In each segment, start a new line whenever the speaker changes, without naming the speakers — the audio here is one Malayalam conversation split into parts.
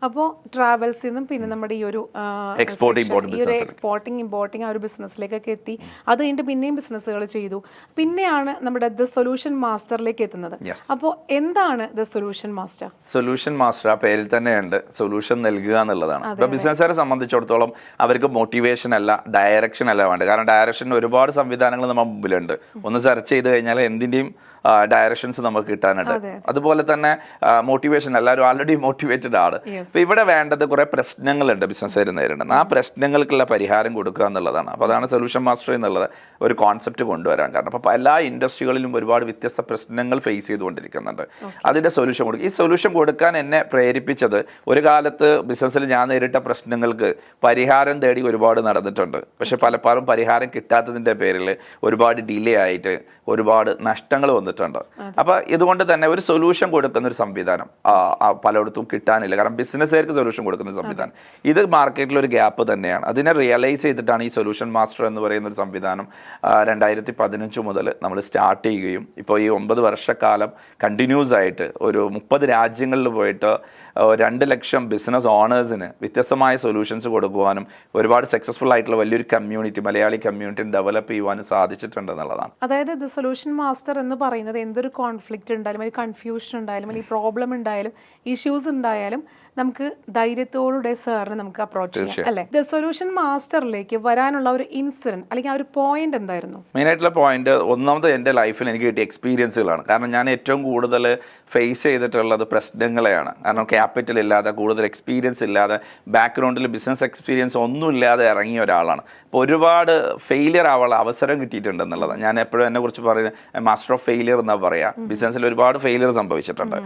അപ്പോൾ ട്രാവൽസിൽ നിന്നും പിന്നെ നമ്മുടെ ഈ ഒരു എക്സ്പോർട്ടിങ് ഇമ്പോർട്ടിങ് ആ ഒരു ബിസിനസ്സിലേക്കൊക്കെ എത്തി. അത് കഴിഞ്ഞിട്ട് പിന്നെയും ബിസിനസ്സുകൾ ചെയ്തു. പിന്നെയാണ് നമ്മുടെ ദ സൊല്യൂഷൻ മാസ്റ്ററിലേക്ക് എത്തുന്നത്. അപ്പോൾ എന്താണ് the solution master?
Solution master ആ പേരിൽ തന്നെയുണ്ട്, സൊല്യൂഷൻ നൽകുക എന്നുള്ളതാണ്. ഇപ്പൊ ബിസിനസ്സുകാരെ സംബന്ധിച്ചിടത്തോളം അവർക്ക് മോട്ടിവേഷൻ അല്ല, ഡയറക്ഷൻ അല്ല വേണ്ടത്. കാരണം ഡയറക്ഷന് ഒരുപാട് സംവിധാനങ്ങൾ നമ്മുടെ മുമ്പിലുണ്ട്. ഒന്ന് സെർച്ച് ചെയ്ത് കഴിഞ്ഞാൽ എന്തിൻ്റെയും ഡയറക്ഷൻസ് നമുക്ക് കിട്ടാനുണ്ട്. അതുപോലെ തന്നെ മോട്ടിവേഷൻ, എല്ലാവരും ആൾറെഡി മോട്ടിവേറ്റഡ് ആണ്. അപ്പൊ ഇവിടെ വേണ്ടത് കുറെ പ്രശ്നങ്ങളുണ്ട് ബിസിനസ്സുകാർ നേരിടുന്നത്. ആ പ്രശ്നങ്ങൾക്കുള്ള പരിഹാരം കൊടുക്കുക എന്നുള്ളതാണ്. അപ്പോൾ അതാണ് സൊല്യൂഷൻ മാസ്റ്റർ എന്നുള്ളത് ഒരു കോൺസെപ്റ്റ് കൊണ്ടുവരാൻ കാരണം. അപ്പോൾ എല്ലാ ഇൻഡസ്ട്രികളിലും ഒരുപാട് വ്യത്യസ്ത പ്രശ്നങ്ങൾ ഫേസ് ചെയ്തുകൊണ്ടിരിക്കുന്നുണ്ട്. അതിന്റെ സൊല്യൂഷൻ കൊടുക്കുക. ഈ സൊല്യൂഷൻ കൊടുക്കാൻ എന്നെ പ്രേരിപ്പിച്ചത്, ഒരു കാലത്ത് ബിസിനസ്സിൽ ഞാൻ നേരിട്ട പ്രശ്നങ്ങൾക്ക് പരിഹാരം തേടി ഒരുപാട് നടന്നിട്ടുണ്ട്. പക്ഷെ പലപ്പോഴും പരിഹാരം കിട്ടാത്തതിന്റെ പേരിൽ ഒരുപാട് ഡിലേ ആയിട്ട് ഒരുപാട് നഷ്ടങ്ങൾ വന്നിട്ടുണ്ട്. അപ്പൊ ഇതുകൊണ്ട് തന്നെ ഒരു സൊല്യൂഷൻ കൊടുക്കുന്ന ഒരു സംവിധാനം പലയിടത്തും കിട്ടാനില്ല. കാരണം ബിസിനസ്സുകാർക്ക് സൊല്യൂഷൻ കൊടുക്കുന്ന സംവിധാനം ഇത് മാർക്കറ്റിൽ ഒരു ഗ്യാപ്പ് തന്നെയാണ്. അതിനെ റിയലൈസ് ചെയ്തിട്ടാണ് ഈ സൊല്യൂഷൻ മാസ്റ്റർ എന്ന് പറയുന്ന ഒരു സംവിധാനം 2015 മുതൽ നമ്മൾ സ്റ്റാർട്ട് ചെയ്യുകയും ഇപ്പോൾ ഈ 9 വർഷക്കാലം കണ്ടിന്യൂസ് ആയിട്ട് ഒരു 30 രാജ്യങ്ങളിൽ പോയിട്ട് 2 ലക്ഷം ബിസിനസ് ഓണേഴ്സിന് വ്യത്യസ്തമായ സൊല്യൂഷൻസ് കൊടുക്കുവാനും ഒരുപാട് സക്സസ്ഫുൾ ആയിട്ടുള്ള വലിയൊരു കമ്മ്യൂണിറ്റി, മലയാളി കമ്മ്യൂണിറ്റി ഡെവലപ്പ് ചെയ്യുവാനും സാധിച്ചിട്ടുണ്ട് എന്നുള്ളതാണ്.
അതായത് ദ സൊല്യൂഷൻ മാസ്റ്റർ എന്ന് പറയുന്നത് എന്തൊരു കോൺഫ്ലിക്റ്റ് ഉണ്ടായാലും, അല്ലെങ്കിൽ കൺഫ്യൂഷൻ ഉണ്ടായാലും, അല്ലെങ്കിൽ പ്രോബ്ലം ഉണ്ടായാലും, ഇഷ്യൂസ് ഉണ്ടായാലും നമുക്ക് ധൈര്യത്തോടെ സാറിന് നമുക്ക് അപ്രോച്ച് ചെയ്യാം അല്ലേ? ദ സൊല്യൂഷൻ മാസ്റ്ററിലേക്ക് വരാനുള്ള ഒരു ഇൻസിഡന്റ് അല്ലെങ്കിൽ ആ ഒരു പോയിന്റ് എന്തായിരുന്നു?
മെയിൻ ആയിട്ടുള്ള പോയിന്റ്, ഒന്നാമത് എൻ്റെ ലൈഫിൽ എനിക്ക് കിട്ടിയ എക്സ്പീരിയൻസുകളാണ്. കാരണം ഞാൻ ഏറ്റവും കൂടുതൽ ഫേസ് ചെയ്തിട്ടുള്ളത് പ്രശ്നങ്ങളെയാണ്. കാരണം ക്യാപിറ്റൽ ഇല്ലാതെ, കൂടുതൽ എക്സ്പീരിയൻസ് ഇല്ലാതെ, ബാക്ക്ഗ്രൗണ്ടിൽ ബിസിനസ് എക്സ്പീരിയൻസ് ഒന്നും ഇല്ലാതെ ഇറങ്ങിയ ഒരാളാണ്. അപ്പോൾ ഒരുപാട് ഫെയിലിയർ ആവാനുള്ള അവസരം കിട്ടിയിട്ടുണ്ട് എന്നുള്ളതാണ്. ഞാൻ എപ്പോഴും എന്നെ കുറിച്ച് പറയുന്നത് മാസ്റ്റർ ഓഫ് ഫെയിലിയർ എന്നാ പറയാ. ബിസിനസ്സിൽ ഒരുപാട് ഫെയിലിയർ സംഭവിച്ചിട്ടുണ്ട്.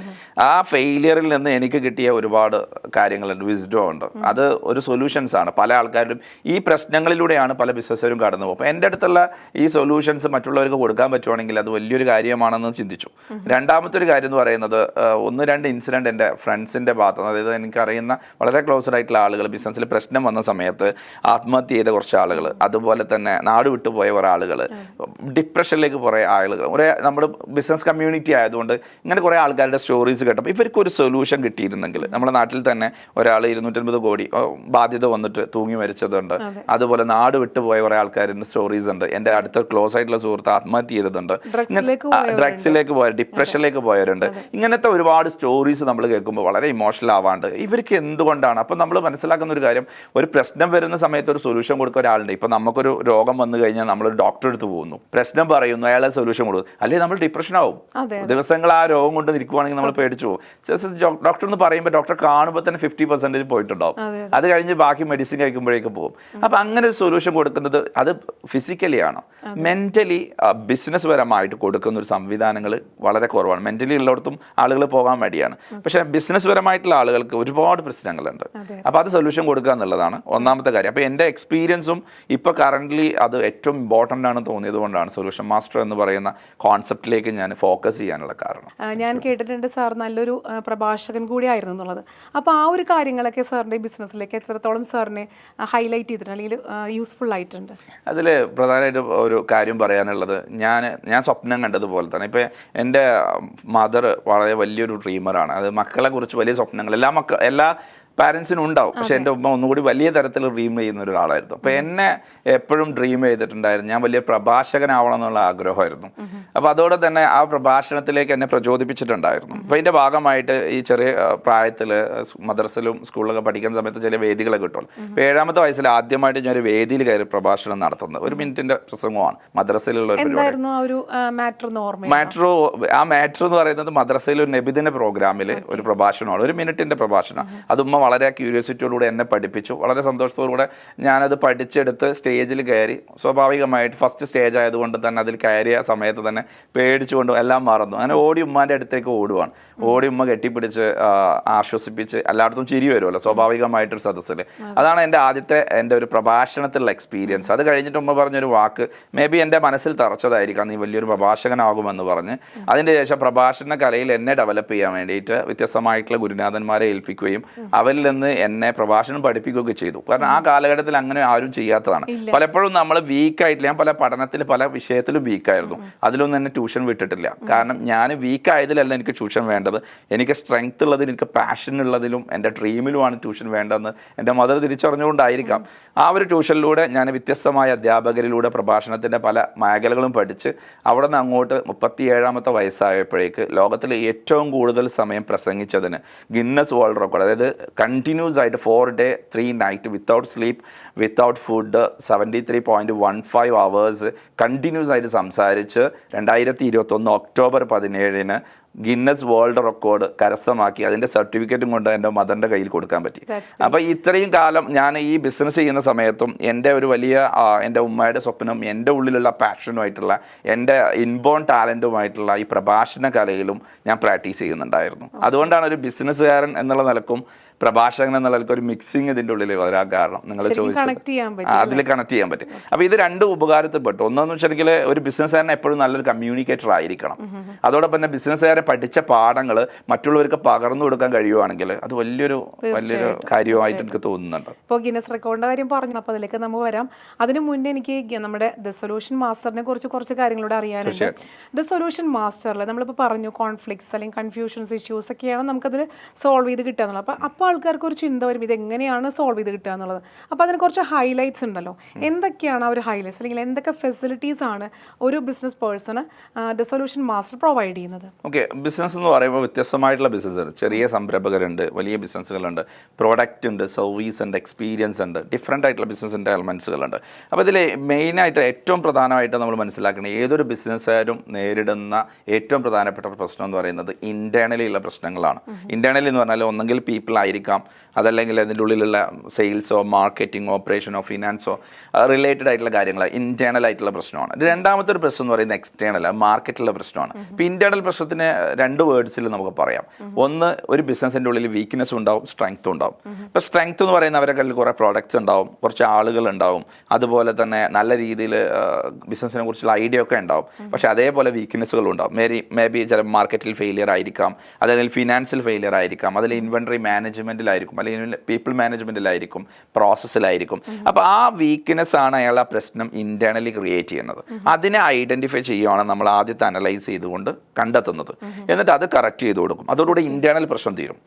ആ ഫെയിലിയറിൽ നിന്ന് എനിക്ക് കിട്ടിയ ഒരുപാട് കാര്യങ്ങളുണ്ട്, വിസ്ഡം ഉണ്ട്. അത് ഒരു സൊല്യൂഷൻസ് ആണ്. പല ആൾക്കാരും ഈ പ്രശ്നങ്ങളിലൂടെയാണ് പല ബിസിനസ്സുകാരും കടന്നു പോകും. അപ്പോൾ എൻ്റെ അടുത്തുള്ള ഈ സൊല്യൂഷൻസ് മറ്റുള്ളവർക്ക് കൊടുക്കാൻ പറ്റുവാണെങ്കിൽ അത് വലിയൊരു കാര്യമാണെന്ന് ചിന്തിച്ചു. രണ്ടാമത്തെ ഒരു കാര്യം എന്ന് പറയുന്നത്, 1-2 ഇൻസിഡൻറ്റ് എൻ്റെ ഫ്രണ്ട്സിൻ്റെ ഭാഗത്ത്, അതായത് എനിക്കറിയുന്ന വളരെ ക്ലോസ്ഡ് ആയിട്ടുള്ള ആളുകൾ ബിസിനസ്സിൽ പ്രശ്നം വന്ന സമയത്ത് ആത്മഹത്യ ചെയ്ത കുറച്ച് ആളുകൾ, അതുപോലെ തന്നെ നാട് വിട്ടുപോയ കുറേ ആളുകൾ, ഡിപ്രഷനിലേക്ക് കുറേ ആളുകൾ, കുറേ നമ്മുടെ ബിസിനസ് കമ്മ്യൂണിറ്റി ആയതുകൊണ്ട് ഇങ്ങനെ കുറേ ആൾക്കാരുടെ സ്റ്റോറീസ് കേട്ടപ്പോൾ ഇവർക്കൊരു സൊല്യൂഷൻ കിട്ടിയിരുന്നെങ്കിൽ. നമ്മുടെ നാട്ടിൽ തന്നെ ഒരാൾ 250 കോടി ബാധ്യത വന്നിട്ട് തൂങ്ങി മരിച്ചതുണ്ട്. അതുപോലെ നാട് വിട്ടുപോയ കുറേ ആൾക്കാരുടെ സ്റ്റോറീസ് ഉണ്ട്. എൻ്റെ അടുത്ത ക്ലോസ് ആയിട്ടുള്ള സുഹൃത്ത് ആത്മഹത്യ ചെയ്തിട്ടുണ്ട്. ഡ്രഗ്സിലേക്ക് പോയ, ഡിപ്രഷനിലേക്ക് പോയവരുണ്ട്. ഇങ്ങനത്തെ ഒരുപാട് സ്റ്റോറീസ് നമ്മൾ കേൾക്കുമ്പോൾ വളരെ ഇമോഷണൽ ആവാണ്ട് ഇവർക്ക് എന്തുകൊണ്ടാണ്. അപ്പം നമ്മൾ മനസ്സിലാക്കുന്ന ഒരു കാര്യം, ഒരു പ്രശ്നം വരുന്ന സമയത്ത് ഒരു സൊല്യൂഷൻ കൊടുക്കുക ഒരാളുണ്ട്. ഇപ്പം നമുക്കൊരു രോഗം വന്നു കഴിഞ്ഞാൽ നമ്മളൊരു ഡോക്ടറെ അടുത്ത് പോകുന്നു, പ്രശ്നം പറയുന്നു, അയാളെ സൊല്യൂഷൻ കൊടുക്കും. അല്ലെങ്കിൽ നമ്മൾ ഡിപ്രഷൻ ആവും. ദിവസങ്ങൾ ആ രോഗം കൊണ്ട് നിൽക്കുവാണെങ്കിൽ നമ്മൾ പേടിച്ചു പോകും. ഡോക്ടർ എന്ന് പറയുമ്പോൾ ഡോക്ടർ കാണുമ്പോൾ തന്നെ 50% പോയിട്ടുണ്ടാവും. അത് കഴിഞ്ഞ് ബാക്കി മെഡിസിൻ കഴിക്കുമ്പോഴേക്ക് പോകും. അപ്പം അങ്ങനെ ഒരു സൊല്യൂഷൻ കൊടുക്കുന്നത് അത് ഫിസിക്കലി ആണോ, മെന്റലി ബിസിനസ് പരമായിട്ട് കൊടുക്കുന്ന ഒരു സംവിധാനങ്ങൾ വളരെ കുറവാണ്. മെന്റലി ഉള്ളിടത്തും ആളുകൾ പോകാൻ മടിയാണ്. പക്ഷേ ബിസിനസ് പരമായിട്ടുള്ള ആളുകൾക്ക് ഒരുപാട് പ്രശ്നങ്ങളുണ്ട്. അപ്പോൾ അത് സൊല്യൂഷൻ കൊടുക്കുക എന്നുള്ളതാണ് ഒന്നാമത്തെ കാര്യം. അപ്പോൾ എൻ്റെ എക്സ്പീരിയൻസും ഇപ്പോൾ കറൻ്റ്ലി അത് ഏറ്റവും ഇമ്പോർട്ടൻ്റ് ആണ് തോന്നിയത് കൊണ്ടാണ് സൊല്യൂഷൻ മാസ്റ്റർ എന്ന് പറയുന്ന കോൺസെപ്റ്റിലേക്ക് ഞാൻ ഫോക്കസ് ചെയ്യാനുള്ള കാരണം.
ഞാൻ കേട്ടിട്ടുണ്ട് സാർ നല്ലൊരു പ്രഭാഷകൻ കൂടിയായിരുന്നു എന്നുള്ളത്. അപ്പോൾ ആ ഒരു കാര്യങ്ങളൊക്കെ സാറിൻ്റെ ബിസിനസ്സിലേക്ക് എത്രത്തോളം സാറിനെ ഹൈലൈറ്റ് ചെയ്തിട്ടുണ്ട് അല്ലെങ്കിൽ യൂസ്ഫുൾ ആയിട്ടുണ്ട്?
അതിൽ പ്രധാനമായിട്ട് ഒരു കാര്യം പറയാനുള്ളത്, ഞാൻ സ്വപ്നം കണ്ടതുപോലെ തന്നെ ഇപ്പോൾ എൻ്റെ മദർ വളരെ വലിയൊരു ഡ്രീമറാണ്. അത് മക്കളെ കുറിച്ച് വലിയ സ്വപ്നങ്ങൾ എല്ലാ പാരൻസിനും ഉണ്ടാവും. പക്ഷെ എൻ്റെ ഉമ്മ ഒന്നുകൂടി വലിയ തരത്തിൽ ഡ്രീം ചെയ്യുന്ന ഒരാളായിരുന്നു. അപ്പോൾ എന്നെ എപ്പോഴും ഡ്രീം ചെയ്തിട്ടുണ്ടായിരുന്നു, ഞാൻ വലിയ പ്രഭാഷകനാവണം എന്നുള്ള ആഗ്രഹമായിരുന്നു. അപ്പോൾ അതോടെ തന്നെ ആ പ്രഭാഷണത്തിലേക്ക് എന്നെ പ്രചോദിപ്പിച്ചിട്ടുണ്ടായിരുന്നു. അപ്പോൾ ഇതിൻ്റെ ഭാഗമായിട്ട് ഈ ചെറിയ പ്രായത്തിൽ മദ്രസയിലും സ്കൂളിലൊക്കെ പഠിക്കുന്ന സമയത്ത് ചില വേദികളൊക്കെ കിട്ടുമല്ലോ. അപ്പോൾ 7ാമത്തെ വയസ്സിൽ ആദ്യമായിട്ട് ഞാൻ ഒരു വേദിയിൽ കയറി പ്രഭാഷണം നടത്തുന്നത് 1 മിനിറ്റിൻ്റെ പ്രസംഗമാണ് മദ്രസയിലുള്ള ഒരു പരിപാടി. മാറ്റർ എന്ന് പറയുന്നത് മദ്രസയിൽ ഒരു നബിദിന പ്രോഗ്രാമിൽ ഒരു പ്രഭാഷണമാണ്, 1 മിനിറ്റിൻ്റെ പ്രഭാഷണം. അത് ഉമ്മ വളരെ ക്യൂരിയോസിറ്റിയോടുകൂടെ എന്നെ പഠിപ്പിച്ചു. വളരെ സന്തോഷത്തോടുകൂടെ ഞാനത് പഠിച്ചെടുത്ത് സ്റ്റേജിൽ കയറി. സ്വാഭാവികമായിട്ട് ഫസ്റ്റ് സ്റ്റേജ് ആയതുകൊണ്ട് തന്നെ അതിൽ കയറിയ സമയത്ത് തന്നെ പേടിച്ചുകൊണ്ട് എല്ലാം മറന്നു. അങ്ങനെ ഓടി ഉമ്മാൻ്റെ അടുത്തേക്ക് ഓടുവാണ്. ഓടി ഉമ്മ കെട്ടിപ്പിടിച്ച് ആശ്വസിപ്പിച്ച്, എല്ലായിടത്തും ചിരി വരുമല്ലോ സ്വാഭാവികമായിട്ടൊരു സദസ്സിൽ. അതാണ് എൻ്റെ ഒരു പ്രഭാഷണത്തിലുള്ള എക്സ്പീരിയൻസ്. അത് കഴിഞ്ഞിട്ട് ഉമ്മ പറഞ്ഞൊരു വാക്ക് മേ ബി എൻ്റെ മനസ്സിൽ തറച്ചതായിരിക്കാം, നീ വലിയൊരു പ്രഭാഷകനാകുമെന്ന് പറഞ്ഞ്. അതിൻ്റെ ശേഷം പ്രഭാഷണ കലയിൽ എന്നെ ഡെവലപ്പ് ചെയ്യാൻ വേണ്ടിയിട്ട് വ്യത്യസ്തമായിട്ടുള്ള ഗുരുനാഥന്മാരെ ഏൽപ്പിക്കുകയും അവർ അവരിൽ നിന്ന് എന്നെ പ്രഭാഷണം പഠിപ്പിക്കുകയൊക്കെ ചെയ്തു. കാരണം ആ കാലഘട്ടത്തിൽ അങ്ങനെ ആരും ചെയ്യാത്തതാണ്. പലപ്പോഴും നമ്മൾ വീക്കായിട്ടില്ല. ഞാൻ പല പഠനത്തിൽ പല വിഷയത്തിലും വീക്കായിരുന്നു. അതിലൊന്നും എന്നെ ട്യൂഷൻ വിട്ടിട്ടില്ല. കാരണം ഞാൻ വീക്കായതിലല്ല എനിക്ക് ട്യൂഷൻ വേണ്ടത്. എനിക്ക് സ്ട്രെങ്ത് ഉള്ളതിൽ, എനിക്ക് പാഷൻ ഉള്ളതിലും എൻ്റെ ഡ്രീമിലുമാണ് ട്യൂഷൻ വേണ്ടതെന്ന് എൻ്റെ മദർ തിരിച്ചറിഞ്ഞുകൊണ്ടായിരിക്കാം ആ ഒരു ട്യൂഷനിലൂടെ ഞാൻ വ്യത്യസ്തമായ അധ്യാപകരിലൂടെ പ്രഭാഷണത്തിൻ്റെ പല മേഖലകളും പഠിച്ച് അവിടെ നിന്ന് അങ്ങോട്ട് 37ാമത്തെ വയസ്സായപ്പോഴേക്ക് ലോകത്തിലെ ഏറ്റവും കൂടുതൽ സമയം പ്രസംഗിച്ചതിന് ഗിന്നസ് വേൾഡ് റെക്കോർഡ്, അതായത് കണ്ടിന്യൂസ് ആയിട്ട് 4 day 3 night without sleep without food 73.15 hours continuous ആയിട്ട് സംസാരിച്ച് 2021 ഒക്ടോബർ 17 ഗിന്നസ് വേൾഡ് റെക്കോർഡ് കരസ്ഥമാക്കി. അതിൻ്റെ സർട്ടിഫിക്കറ്റും കൊണ്ട് എൻ്റെ മദറിൻ്റെ കയ്യിൽ കൊടുക്കാൻ പറ്റി. അപ്പോൾ ഇത്രയും കാലം ഞാൻ ഈ ബിസിനസ് ചെയ്യുന്ന സമയത്തും എൻ്റെ ഒരു വലിയ എൻ്റെ ഉമ്മയുടെ സ്വപ്നം, എൻ്റെ ഉള്ളിലുള്ള പാഷനുമായിട്ടുള്ള, എൻ്റെ ഇൻബോൺ ടാലൻറ്റുമായിട്ടുള്ള ഈ പ്രഭാഷണ കലയിലും ഞാൻ പ്രാക്ടീസ് ചെയ്യുന്നുണ്ടായിരുന്നു. അതുകൊണ്ടാണ് ഒരു ബിസിനസ്സുകാരൻ എന്നുള്ള നിലക്കും പ്രഭാഷകൻ എന്നുള്ള ഒരു മിക്സിങ് ഇതിൻ്റെ ഉള്ളിൽ വരാൻ കാരണം. നിങ്ങൾ ചോദിച്ചത് അതിൽ കണക്ട് ചെയ്യാൻ പറ്റും. അപ്പോൾ ഇത് രണ്ടും ഉപകാരത്തിൽപ്പെട്ടു. ഒന്നെന്ന് വെച്ചിട്ടുണ്ടെങ്കിൽ ഒരു ബിസിനസ്സുകാരൻ എപ്പോഴും നല്ലൊരു കമ്മ്യൂണിക്കേറ്റർ ആയിരിക്കണം. അതോടൊപ്പം തന്നെ ബിസിനസ്സുകാരെ പഠിച്ച പാഠങ്ങൾ മറ്റുള്ളവർക്ക് പകർന്നു കൊടുക്കാൻ കഴിയുവാണെങ്കിൽ അത് വലിയൊരു കാര്യമായിട്ട് എനിക്ക് തോന്നുന്നുണ്ട്.
ഇപ്പോൾ ഗിന്നസ് റെക്കോർഡിൻ്റെ കാര്യം പറഞ്ഞു, അപ്പോൾ അതിലേക്ക് നമ്മൾ വരാം. അതിന് മുന്നേ എനിക്ക് നമ്മുടെ ദ സൊല്യൂഷൻ മാസ്റ്ററിനെ കുറിച്ച് കുറച്ച് കാര്യങ്ങളൂടെ അറിയാനുണ്ട്. ദ സൊല്യൂഷൻ മാസ്റ്ററിൽ നമ്മളിപ്പോൾ പറഞ്ഞു കോൺഫ്ലിക്ട്സ് അല്ലെങ്കിൽ കൺഫ്യൂഷൻസ്, ഇഷ്യൂസ് ഒക്കെയാണ് നമുക്കതിൽ സോൾവ് ചെയ്ത് കിട്ടുക എന്നുള്ളത്. അപ്പോൾ ആൾക്കാർക്ക് ഒരു ചിന്ത വരും ഇത് എങ്ങനെയാണ് സോൾവ് ചെയ്ത് കിട്ടുക എന്നുള്ളത്. അപ്പോൾ അതിന് കുറച്ച് ഹൈലൈറ്റ്സ് ഉണ്ടല്ലോ. എന്തൊക്കെയാണ് ആ ഒരു ഹൈലൈറ്റ്സ്, അല്ലെങ്കിൽ എന്തൊക്കെ ഫെസിലിറ്റീസ് ആണ് ഒരു business person the solution master provide ചെയ്യുന്നത്?
ഓക്കെ, ബിസിനസ് എന്ന് പറയുമ്പോൾ വ്യത്യസ്തമായിട്ടുള്ള ബിസിനസ്സുകൾ, ചെറിയ സംരംഭകരുണ്ട്, വലിയ ബിസിനസ്സുകളുണ്ട്, പ്രോഡക്റ്റ് ഉണ്ട്, സർവീസ് ഉണ്ട്, എക്സ്പീരിയൻസ് ഉണ്ട്, ഡിഫറെൻ്റ് ആയിട്ടുള്ള ബിസിനസ്സിൻ്റെ എലമെൻറ്റ്സുകളുണ്ട്. അപ്പോൾ ഇതിൽ മെയിനായിട്ട് ഏറ്റവും പ്രധാനമായിട്ട് നമ്മൾ മനസ്സിലാക്കുന്നത് ഏതൊരു ബിസിനസ്സുകാരും നേരിടുന്ന ഏറ്റവും പ്രധാനപ്പെട്ട പ്രശ്നം എന്ന് പറയുന്നത് ഇൻറ്റേർണലി ഉള്ള പ്രശ്നങ്ങളാണ്. ഇൻറ്റേർണലി എന്ന് പറഞ്ഞാൽ ഒന്നെങ്കിൽ പീപ്പിൾ ആയിരിക്കാം, അതല്ലെങ്കിൽ അതിൻ്റെ ഉള്ളിലുള്ള സെയിൽസോ മാർക്കറ്റിങ്ങോ ഓപ്പറേഷനോ ഫിനാൻസോ റിലേറ്റഡ് ആയിട്ടുള്ള കാര്യങ്ങൾ ഇൻറ്റേർണൽ ആയിട്ടുള്ള പ്രശ്നമാണ്. രണ്ടാമത്തെ ഒരു പ്രശ്നം എന്ന് പറയുന്നത് എക്സ്റ്റേണൽ മാർക്കറ്റിലുള്ള പ്രശ്നമാണ്. ഇപ്പോൾ ഇൻറ്റേർണൽ പ്രശ്നത്തിന് 2 വേർഡ്സിൽ നമുക്ക് പറയാം. ഒന്ന്, ഒരു ബിസിനസ്സിൻ്റെ ഉള്ളിൽ വീക്ക്നെസ് ഉണ്ടാവും, സ്ട്രെങ്ത്തും ഉണ്ടാവും. ഇപ്പോൾ സ്ട്രെങ്ത് എന്ന് പറയുന്ന അവരുടെ കയ്യിൽ കുറേ പ്രോഡക്റ്റ്സ് ഉണ്ടാവും, കുറച്ച് ആളുകൾ ഉണ്ടാവും, അതുപോലെ തന്നെ നല്ല രീതിയിൽ ബിസിനസ്സിനെ കുറിച്ചുള്ള ഐഡിയ ഒക്കെ ഉണ്ടാവും. പക്ഷേ അതേപോലെ വീക്ക്നെസ്സുകളും ഉണ്ടാവും. മേ ബി ചില മാർക്കറ്റിൽ ഫെയിലിയർ ആയിരിക്കാം, അല്ലെങ്കിൽ ഫിനാൻഷ്യൽ ഫെയിലിയർ ആയിരിക്കാം, അതിൽ ഇൻവെൻട്രി മാനേജ്മെൻറ്റിലായിരിക്കും, അല്ലെങ്കിൽ പീപ്പിൾ മാനേജ്മെൻറ്റിലായിരിക്കും, പ്രോസസ്സിലായിരിക്കും. അപ്പോൾ ആ വീക്ക്നെസ് ആണ് അയാൾ ആ പ്രശ്നം ഇൻറ്റേർണലി ക്രിയേറ്റ് ചെയ്യുന്നത്. അതിനെ ഐഡൻറ്റിഫൈ ചെയ്യുകയാണ് നമ്മൾ ആദ്യത്തെ അനലൈസ് ചെയ്തുകൊണ്ട് കണ്ടെത്തുന്നത്. എന്നിട്ട് അത് കറക്റ്റ് ചെയ്ത് കൊടുക്കും. അതോടുകൂടി ഇൻറ്റേർണൽ പ്രശ്നം തീരും.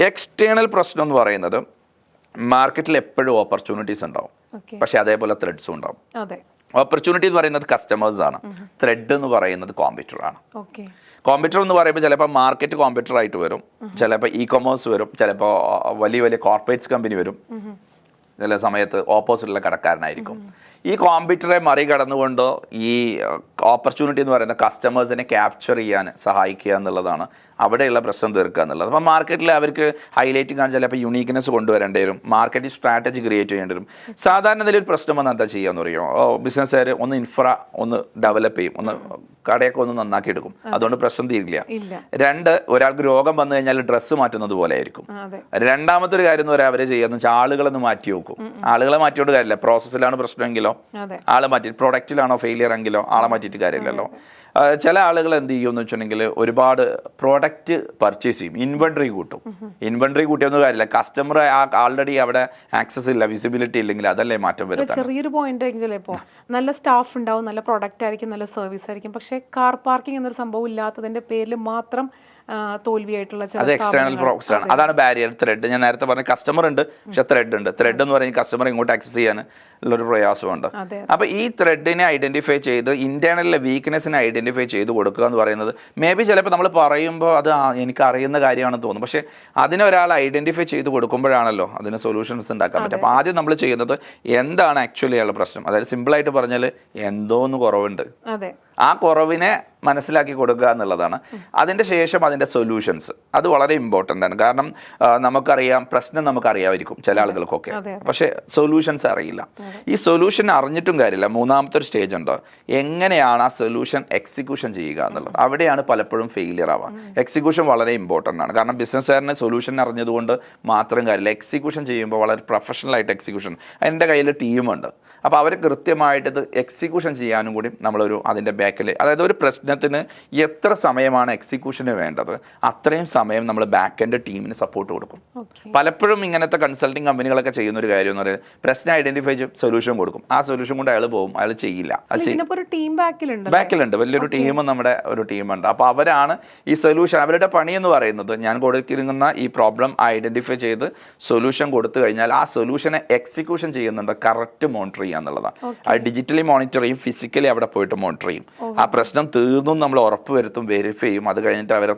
എക്സ്റ്റേണൽ പ്രശ്നം എന്ന് പറയുന്നത് മാർക്കറ്റിൽ എപ്പോഴും ഓപ്പർച്യൂണിറ്റീസ് ഉണ്ടാവും, പക്ഷേ അതേപോലെ ത്രെഡ്സും ഉണ്ടാവും. ഓപ്പർച്യൂണിറ്റി എന്ന് പറയുന്നത് കസ്റ്റമേഴ്സ് ആണ്, ത്രെഡ് എന്ന് പറയുന്നത് കോമ്പറ്റീറ്റർ ആണ്. കോമ്പറ്റീറ്റർ എന്ന് പറയുമ്പോൾ ചിലപ്പോൾ മാർക്കറ്റ് കോമ്പറ്റീറ്റർ ആയിട്ട് വരും, ചിലപ്പോൾ ഇ കൊമേഴ്സ് വരും, ചിലപ്പോൾ വലിയ വലിയ കോർപ്പറേറ്റ്സ് കമ്പനി വരും, ചില സമയത്ത് ഓപ്പോസിറ്റുള്ള കടക്കാരനായിരിക്കും. ഈ കോമ്പറ്റീറ്ററെ മറികടന്നുകൊണ്ട് ഈ ഓപ്പർച്യൂണിറ്റി എന്ന് പറയുന്ന കസ്റ്റമേഴ്സിനെ ക്യാപ്ചർ ചെയ്യാൻ സഹായിക്കുക എന്നുള്ളതാണ് അവിടെയുള്ള പ്രശ്നം തീർക്കുക എന്നുള്ളത്. അപ്പോൾ മാർക്കറ്റിൽ അവർക്ക് ഹൈലൈറ്റിംഗ് ആണ്, ചിലപ്പോൾ യുണീക്ക്നെസ് കൊണ്ടുവരേണ്ടി വരും, മാർക്കറ്റിൽ സ്ട്രാറ്റജി ക്രിയേറ്റ് ചെയ്യേണ്ടി വരും. സാധാരണ ഇതിലൊരു പ്രശ്നം വന്നാൽ എന്താ ചെയ്യാന്ന് പറയുമോ, ബിസിനസ്സുകാർ ഒന്ന് ഇൻഫ്ര ഒന്ന് ഡെവലപ്പ് ചെയ്യും, ഒന്ന് കടയൊക്കെ ഒന്ന് നന്നാക്കി എടുക്കും, അതുകൊണ്ട് പ്രശ്നം തീരില്ല. 2, ഒരാൾക്ക് രോഗം വന്നു കഴിഞ്ഞാൽ ഡ്രസ്സ് മാറ്റുന്നത് പോലെ ആയിരിക്കും. രണ്ടാമത്തെ ഒരു കാര്യം എന്ന് പറയാൻ അവരെ ചെയ്യാന്ന് വെച്ചാൽ ആളുകളൊന്ന് മാറ്റി വെക്കും. ആളുകളെ മാറ്റിയോണ്ട് കാര്യമില്ല, പ്രോസസ്സിലാണ് പ്രശ്നമെങ്കിലോ ആളെ മാറ്റി, പ്രൊഡക്റ്റിലാണോ ഫെയിലിയർ എങ്കിലോ ആളെ മാറ്റിയിട്ട് കാര്യമില്ലല്ലോ. ചില ആളുകൾ എന്ത് ചെയ്യുമെന്ന് വെച്ചിട്ടുണ്ടെങ്കിൽ ഒരുപാട് പ്രോഡക്റ്റ് പർച്ചേസ് ചെയ്യും, ഇൻവെൻട്രി കൂട്ടും. ഇൻവെൻട്രി കൂട്ടിയൊന്നും കാര്യമില്ല, കസ്റ്റമർ ആൾറെഡി അവിടെ ആക്സസ് ഇല്ല, വിസിബിലിറ്റി ഇല്ലെങ്കിൽ അതല്ലേ മാറ്റം വരുന്നത്.
ചെറിയൊരു പോയിന്റ് എങ്കിലും ഇപ്പോൾ നല്ല സ്റ്റാഫ് ഉണ്ടാവും, നല്ല പ്രൊഡക്റ്റ് ആയിരിക്കും, നല്ല സർവീസ് ആയിരിക്കും, പക്ഷേ കാർ പാർക്കിംഗ് എന്നൊരു സംഭവം ഇല്ലാത്തതിന്റെ പേരിൽ മാത്രം തോൽവിയായിട്ടുള്ള
അത് എക്സ്റ്റേണൽ പ്രോസസ് ആണ്. അതാണ് ബാരിയർ. ത്രെഡ് ഞാൻ നേരത്തെ പറഞ്ഞ കസ്റ്റമർ ഉണ്ട്, പക്ഷെ ത്രെഡ് ഉണ്ട്. ത്രെഡ് എന്ന് പറയുന്നത് കസ്റ്റമർ ഇങ്ങോട്ട് ആക്സസ് ചെയ്യാൻ ഉള്ളൊരു പ്രയാസമുണ്ട്. അപ്പോൾ ഈ ത്രെഡിനെ ഐഡന്റിഫൈ ചെയ്ത് ഇന്റേണലിലെ വീക്ക്നെസ്സിനെ ഐഡന്റിഫൈ ചെയ്ത് കൊടുക്കുക എന്ന് പറയുന്നത് മേ ബി ചിലപ്പോൾ നമ്മൾ പറയുമ്പോൾ അത് എനിക്ക് അറിയുന്ന കാര്യമാണെന്ന് തോന്നും, പക്ഷേ അതിനെ ഒരാൾ ഐഡന്റിഫൈ ചെയ്ത് കൊടുക്കുമ്പോഴാണല്ലോ അതിന് സൊല്യൂഷൻസ് ഉണ്ടാക്കാൻ പറ്റും. അപ്പോൾ ആദ്യം നമ്മൾ ചെയ്യുന്നത് എന്താണ് ആക്ച്വലി ഉള്ള പ്രശ്നം, അതായത് സിമ്പിളായിട്ട് പറഞ്ഞാൽ എന്തോന്ന് കുറവുണ്ട്, ആ കുറവിനെ മനസ്സിലാക്കി കൊടുക്കുക എന്നുള്ളതാണ്. അതിൻ്റെ ശേഷം അതിൻ്റെ സൊല്യൂഷൻസ്, അത് വളരെ ഇമ്പോർട്ടൻ്റ് ആണ്. കാരണം നമുക്കറിയാം, പ്രശ്നം നമുക്കറിയാമായിരിക്കും ചില ആളുകൾക്കൊക്കെ, പക്ഷേ സൊല്യൂഷൻസ് അറിയില്ല. ഈ സൊല്യൂഷൻ അറിഞ്ഞിട്ടും കാര്യമില്ല. മൂന്നാമത്തെ ഒരു സ്റ്റേജ് ഉണ്ട്, എങ്ങനെയാണ് ആ സൊല്യൂഷൻ എക്സിക്യൂഷൻ ചെയ്യുക എന്നുള്ളത്. അവിടെയാണ് പലപ്പോഴും ഫെയിലിയർ ആവുക. എക്സിക്യൂഷൻ വളരെ ഇമ്പോർട്ടൻ്റ് ആണ്. കാരണം ബിസിനസ്സുകാരന് സൊല്യൂഷൻ അറിഞ്ഞതുകൊണ്ട് മാത്രം കാര്യമില്ല, എക്സിക്യൂഷൻ ചെയ്യുമ്പോൾ വളരെ പ്രൊഫഷണൽ ആയിട്ട് എക്സിക്യൂഷൻ. എൻ്റെ കയ്യിൽ ടീമുണ്ട്, അപ്പോൾ അവർ കൃത്യമായിട്ട് ഇത് എക്സിക്യൂഷൻ ചെയ്യാനും കൂടി നമ്മളൊരു അതിൻ്റെ ബാക്കിൽ, അതായത് ഒരു പ്രശ്നത്തിന് എത്ര സമയമാണ് എക്സിക്യൂഷന് വേണ്ടത് അത്രയും സമയം നമ്മൾ ബാക്ക് എൻഡ് ടീമിന് സപ്പോർട്ട് കൊടുക്കും. പലപ്പോഴും ഇങ്ങനത്തെ കൺസൾട്ടിങ് കമ്പനികളൊക്കെ ചെയ്യുന്ന ഒരു കാര്യം എന്ന് പറയുന്നത് പ്രശ്നം ഐഡന്റിഫൈ ചെയ്ത് സൊല്യൂഷൻ കൊടുക്കും. ആ സൊല്യൂഷൻ കൊണ്ട് അയാൾ പോകും, അയാൾ ചെയ്യില്ല. ബാക്കിലുണ്ട് വലിയൊരു ടീം, നമ്മുടെ ഒരു ടീമുണ്ട്. അപ്പോൾ അവരാണ് ഈ സൊല്യൂഷൻ, അവരുടെ പണി എന്ന് പറയുന്നത് ഞാൻ കൊടുക്കുന്ന ഈ പ്രോബ്ലം ഐഡന്റിഫൈ ചെയ്ത് സൊല്യൂഷൻ കൊടുത്തു കഴിഞ്ഞാൽ ആ സൊല്യൂഷനെ എക്സിക്യൂഷൻ ചെയ്യുന്നുണ്ട് കറക്റ്റ് മോണിറ്റർ ചെയ്യുക എന്നുള്ളതാണ്. അത് ഡിജിറ്റലി മോണിറ്റർ ചെയ്യും, ഫിസിക്കലി അവിടെ പോയിട്ട് മോണിറ്റർ ചെയ്യും. ആ പ്രശ്നം തീർന്നും നമ്മൾ ഉറപ്പ് വരുത്തും, വെരിഫൈ ചെയ്യും. അത് കഴിഞ്ഞിട്ട് അവരെ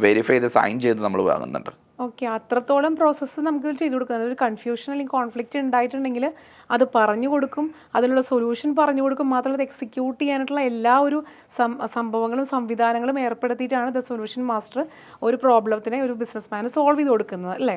വെരിഫൈ ചെയ്ത് സൈൻ ചെയ്ത് നമ്മൾ വാങ്ങുന്നുണ്ട്.
ഓക്കെ, അത്രത്തോളം പ്രോസസ്സ് നമുക്ക് ചെയ്തു കൊടുക്കുന്നത്. ഒരു കൺഫ്യൂഷൻ അല്ലെങ്കിൽ കോൺഫ്ലിക്റ്റ് ഉണ്ടായിട്ടുണ്ടെങ്കിൽ അത് പറഞ്ഞു കൊടുക്കും, അതിനുള്ള സൊല്യൂഷൻ പറഞ്ഞു കൊടുക്കും. മാത്രമല്ല അത് എക്സിക്യൂട്ട് ചെയ്യാനായിട്ടുള്ള എല്ലാ ഒരു സംഭവങ്ങളും സംവിധാനങ്ങളും ഏർപ്പെടുത്തിയിട്ടാണ് ദ സൊല്യൂഷൻ മാസ്റ്റർ ഒരു പ്രോബ്ലത്തിനെ ഒരു ബിസിനസ് മാന് സോൾവ് ചെയ്ത് കൊടുക്കുന്നത്, അല്ലേ?